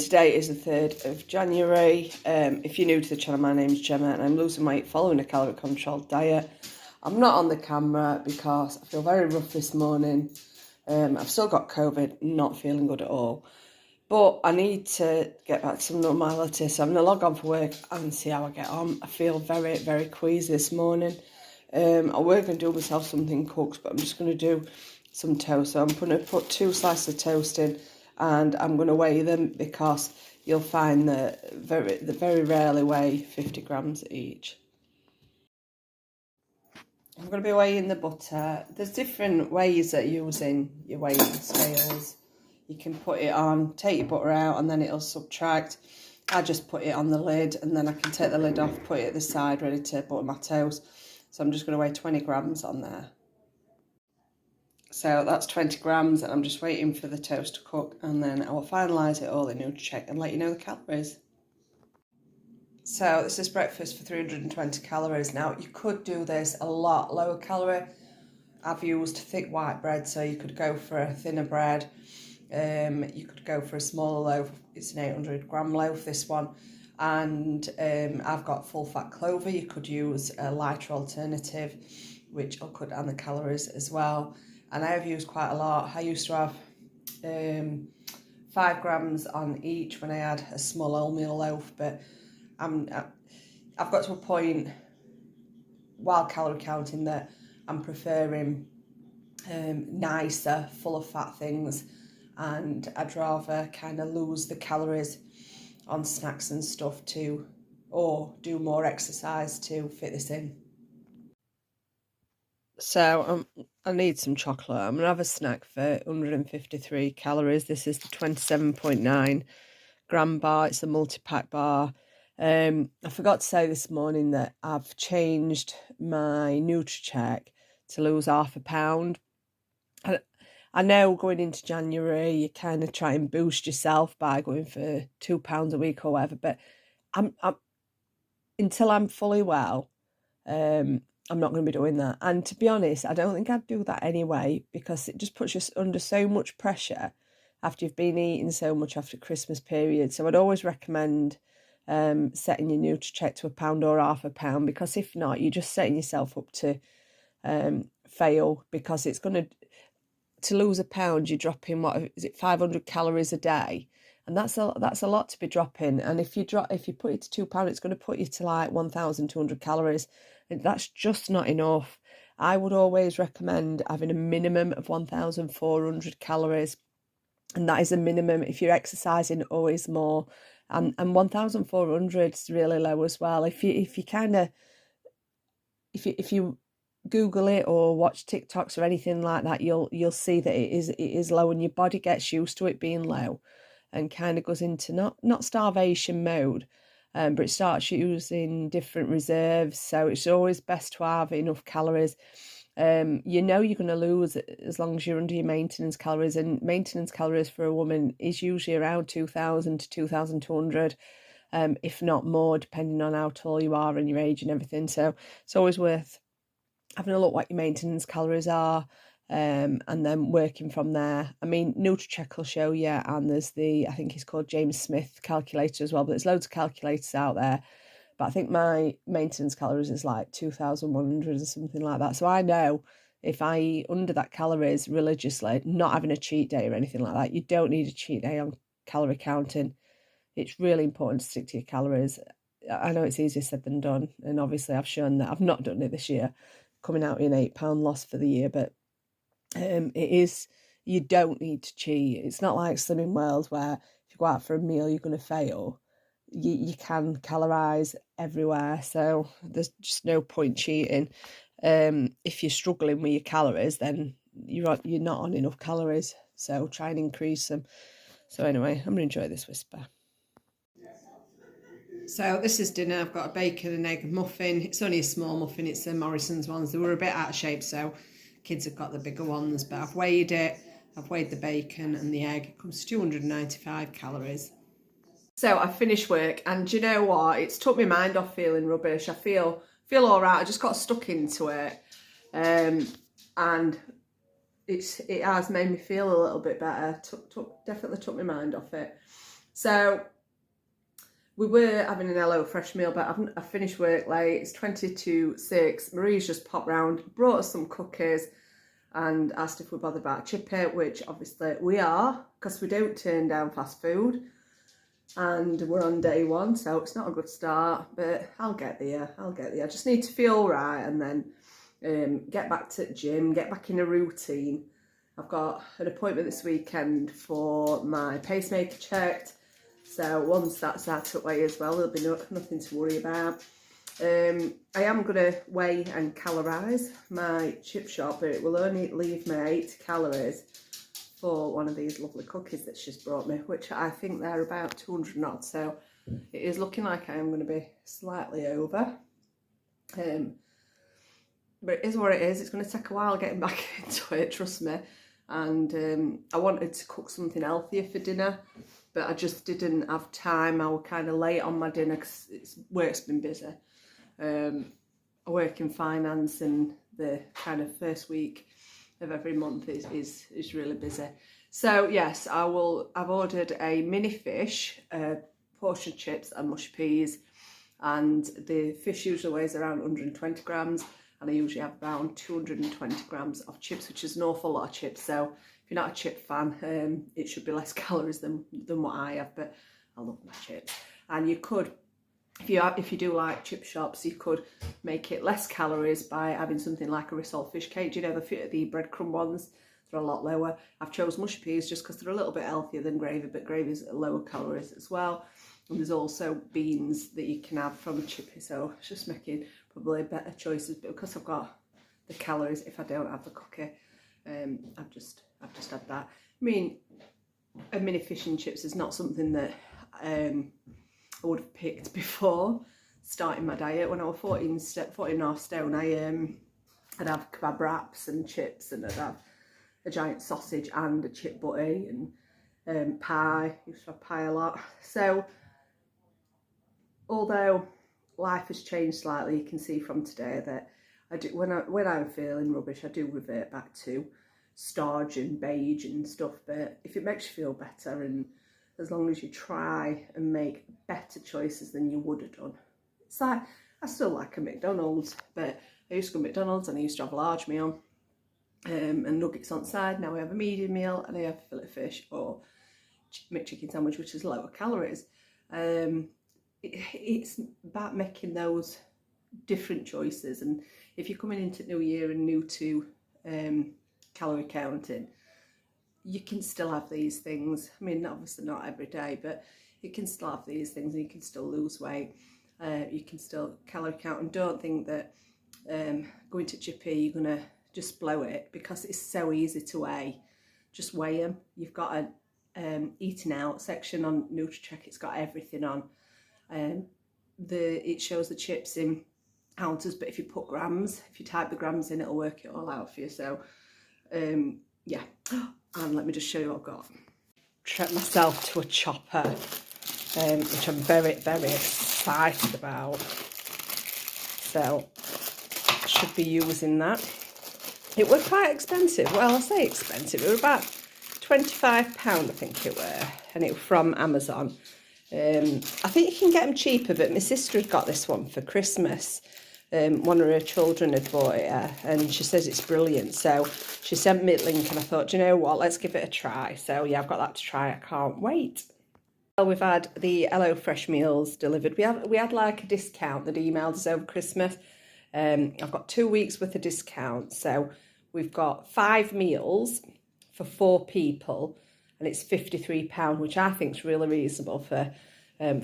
today is the 3rd of January. If you're new to the channel, my name is Gemma and I'm losing weight following a calorie controlled diet. I'm not on the camera because I feel very rough this morning. I've still got COVID, not feeling good at all. But I need to get back to some normality, so I'm going to log on for work and see how I get on. I feel very, very queasy this morning. I was going to do myself something cooked, but I'm just going to do some toast. So I'm going to put 2 slices of toast in and I'm going to weigh them because you'll find that they very rarely weigh 50 grams each. I'm going to be weighing the butter. There's different ways that you're using your weighing scales. You can put it on, take your butter out, and then it'll subtract. I just put it on the lid, and then I can take the lid off, put it at the side, ready to butter my toast. So I'm just going to weigh 20 grams on there. So that's 20 grams, and I'm just waiting for the toast to cook, and then I will finalise it all in Nutricheck and let you know the calories. So this is breakfast for 320 calories. Now, you could do this a lot lower calorie. I've used thick white bread, so you could go for a thinner bread. You could go for a smaller loaf. It's an 800 gram loaf, this one. And I've got full fat clover. You could use a lighter alternative, which will cut down the calories as well. And I have used quite a lot. I used to have 5 grams on each when I had a small wholemeal loaf, but I've got to a point while calorie counting that I'm preferring nicer, full of fat things, and I'd rather kind of lose the calories on snacks and stuff or do more exercise to fit this in. So I need some chocolate. I'm going to have a snack for 153 calories. This is the 27.9 gram bar. It's a multi-pack bar. I forgot to say this morning that I've changed my Nutricheck to lose ½ pound. I know going into January, you kind of try and boost yourself by going for £2 a week or whatever, but until I'm fully well, I'm not going to be doing that. And to be honest, I don't think I'd do that anyway, because it just puts you under so much pressure after you've been eating so much after Christmas period. So I'd always recommend setting your Nutricheck to £1 or ½ pound, because if not, you're just setting yourself up to fail, because it's going to lose £1, you're dropping, what is it, 500 calories a day, and that's a lot to be dropping. And if you put it to £2, it's going to put you to like 1,200 calories, and that's just not enough. I would always recommend having a minimum of 1,400 calories, and that is a minimum. If you're exercising, always more, and 1,400 is really low as well. If you Google it or watch TikToks or anything like that, you'll see that it is low, and your body gets used to it being low and kind of goes into not starvation mode, but it starts using different reserves. So it's always best to have enough calories. You're going to lose as long as you're under your maintenance calories, and maintenance calories for a woman is usually around 2,000 to 2,200, if not more, depending on how tall you are and your age and everything. So it's always worth having a look what your maintenance calories are, and then working from there. I mean, Nutricheck will show you, and there's I think it's called James Smith calculator as well, but there's loads of calculators out there. But I think my maintenance calories is like 2,100 or something like that. So I know if I eat under that calories religiously, not having a cheat day or anything like that, you don't need a cheat day on calorie counting. It's really important to stick to your calories. I know it's easier said than done, and obviously I've shown that I've not done it this year, coming out in £8 loss for the year, but you don't need to cheat. It's not like Slimming World where if you go out for a meal you're going to fail. You can calorise everywhere, so there's just no point cheating. If you're struggling with your calories, then you're not on enough calories, so try and increase them. So anyway, I'm going to enjoy this whisper. So this is dinner. I've got a bacon and egg muffin. It's only a small muffin. It's the Morrison's ones. They were a bit out of shape, so kids have got the bigger ones, but I've weighed it. I've weighed the bacon and the egg. It comes to 295 calories. So I finished work, and do you know what? It's took my mind off feeling rubbish. I feel all right. I just got stuck into it, and it has made me feel a little bit better. Definitely took my mind off it. So we were having an HelloFresh meal, but I finished work late. It's 6:22. Marie's just popped round, brought us some cookies and asked if we're bothered about a chippy, which obviously we are, because we don't turn down fast food. And we're on day one, so it's not a good start, but I'll get there. I just need to feel right and then get back to the gym, get back in a routine. I've got an appointment this weekend for my pacemaker checked, so once that's out of the way as well, there'll be nothing to worry about. I am going to weigh and calorise my chip shop, but it will only leave me 80 calories for one of these lovely cookies that she's brought me, which I think they're about 200 and odd, so it is looking like I am going to be slightly over. But it is what it is. It's going to take a while getting back into it, trust me. And I wanted to cook something healthier for dinner, but I just didn't have time. I was kind of late on my dinner because work's been busy. I work in finance, and the kind of first week of every month is really busy. So yes, I've ordered a mini fish, portion chips and mushy peas, and the fish usually weighs around 120 grams, and I usually have around 220 grams of chips, which is an awful lot of chips. So if you're not a chip fan, it should be less calories than what I have, but I love my chips. And you could, if you do like chip shops, you could make it less calories by having something like a rissoles fish cake. Do you know the breadcrumb ones? They're a lot lower. I've chose mushy peas just because they're a little bit healthier than gravy, but gravy's lower calories as well. And there's also beans that you can have from a chippy, so it's just making probably better choices. But because I've got the calories, if I don't have the cookie, I've just had that. I mean, a mini fish and chips is not something that I would have picked before starting my diet. When I was 14 and a half stone, I'd have kebab wraps and chips, and I'd have a giant sausage and a chip butty and pie. I used to have pie a lot. So although life has changed slightly, you can see from today that I do, when I'm feeling rubbish, I do revert back to starch and beige and stuff. But if it makes you feel better, and as long as you try and make better choices than you would have done. It's like, I still like a McDonald's, but I used to go to McDonald's and I used to have a large meal and nuggets on the side. Now I have a medium meal and I have fillet fish or McChicken sandwich, which is lower calories. It's about making those different choices. And if you're coming into New Year and new to calorie counting, you can still have these things. I mean, obviously not every day, but you can still have these things and you can still lose weight. You can still calorie count, and don't think that going to chippy you're going to just blow it, because it's so easy to weigh. Just weigh them. You've got an eating out section on NutriCheck. It's got everything on. It shows the chips in ounces, but if you put grams, if you type the grams in, it'll work it all out for you. So yeah, and let me just show you what I've got. Treat myself to a chopper, which I'm very, very excited about. So I should be using that. It was quite expensive. Well, I say expensive. It was about £25, I think it were, and it was from Amazon. I think you can get them cheaper, but my sister had got this one for Christmas. One of her children had bought it, and she says it's brilliant. So she sent me a link, and I thought, you know what, let's give it a try. So yeah, I've got that to try. I can't wait. Well, we've had the HelloFresh meals delivered. We had like a discount that emailed us over Christmas. I've got 2 weeks worth of discount, so we've got 5 meals for 4 people, and it's £53, which I think is really reasonable for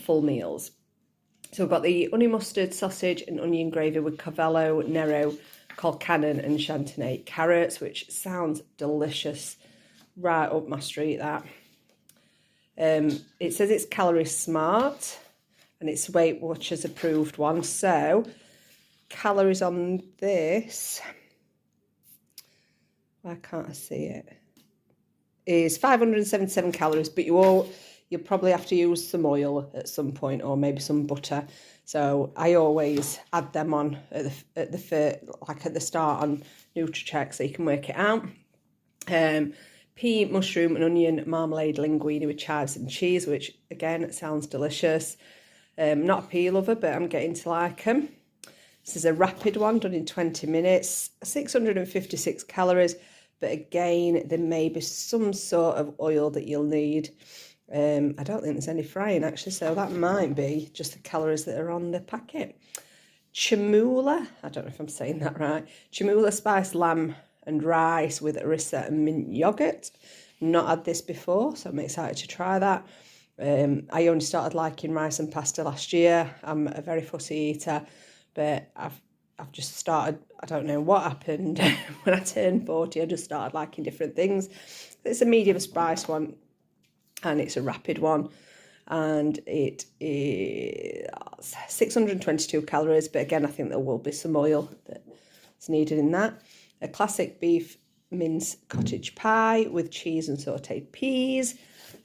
full meals. So we've got the honey mustard sausage and onion gravy with Cavello, Nero, Colcannon and Chantenay carrots, which sounds delicious. Right up my street, that. It says it's calorie smart and it's Weight Watchers approved one. So calories on this, why can't I see it, is 577 calories, but you'll probably have to use some oil at some point, or maybe some butter. So I always add them on at the start on NutriCheck, so you can work it out. pea, mushroom and onion marmalade linguine with chives and cheese, which again sounds delicious. Not a pea lover, but I'm getting to like them. This is a rapid one done in 20 minutes, 656 calories, but again, there may be some sort of oil that you'll need. I don't think there's any frying actually, so that might be just the calories that are on the packet. Chamula, I don't know if I'm saying that right. Chamula spiced lamb and rice with harissa and mint yogurt. Not had this before, so I'm excited to try that. I only started liking rice and pasta last year. I'm a very fussy eater, but I've just started, I don't know what happened when I turned 40, I just started liking different things. It's a medium spice one and it's a rapid one, and it is 622 calories, but again, I think there will be some oil that's needed in that. A classic beef mince cottage pie with cheese and sautéed peas,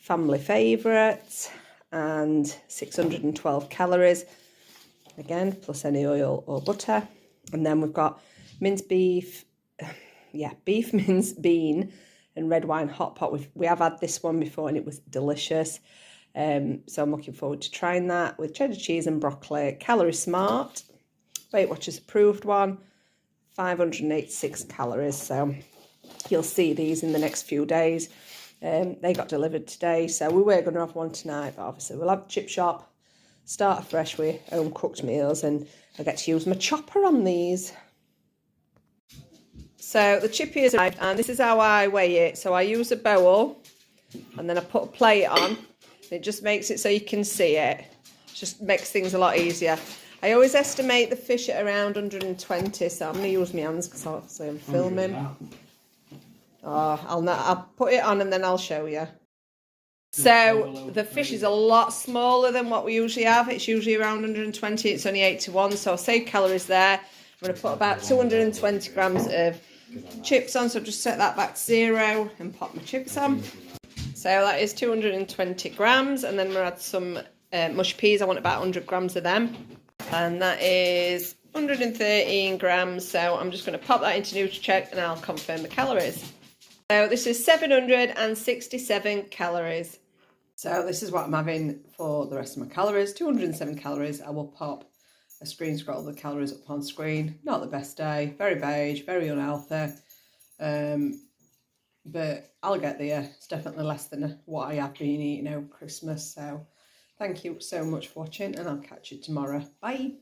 family favourite, and 612 calories, again, plus any oil or butter. And then we've got minced beef, beef minced bean and red wine hot pot. We have had this one before and it was delicious. So I'm looking forward to trying that with cheddar cheese and broccoli. Calorie Smart, Weight Watchers approved one, 586 calories. So you'll see these in the next few days. They got delivered today, so we were going to have one tonight, but obviously we'll have chip shop, start afresh with home cooked meals, and I get to use my chopper on these. So the chippy has arrived, and this is how I weigh it. So I use a bowl and then I put a plate on. It just makes it so you can see it. It just makes things a lot easier. I always estimate the fish at around 120, so I'm going to use my hands because obviously I'm filming. Oh, I'll put it on and then I'll show you. So the fish is a lot smaller than what we usually have. It's usually around 120. It's only 8 to 1, so I'll save calories there. I'm going to put about 220 grams of chips on, so just set that back to 0 and pop my chips on. So that is 220 grams, and then we'll add some mushed peas. I want about 100 grams of them, and that is 113 grams. So I'm just going to pop that into NutriCheck and I'll confirm the calories. So this is 767 calories. So this is what I'm having for the rest of my calories. 207 calories. I will pop a screen scroll of the calories up on screen. Not the best day. Very beige, very unhealthy. But I'll get there. It's definitely less than what I have been eating over Christmas. So thank you so much for watching, and I'll catch you tomorrow. Bye.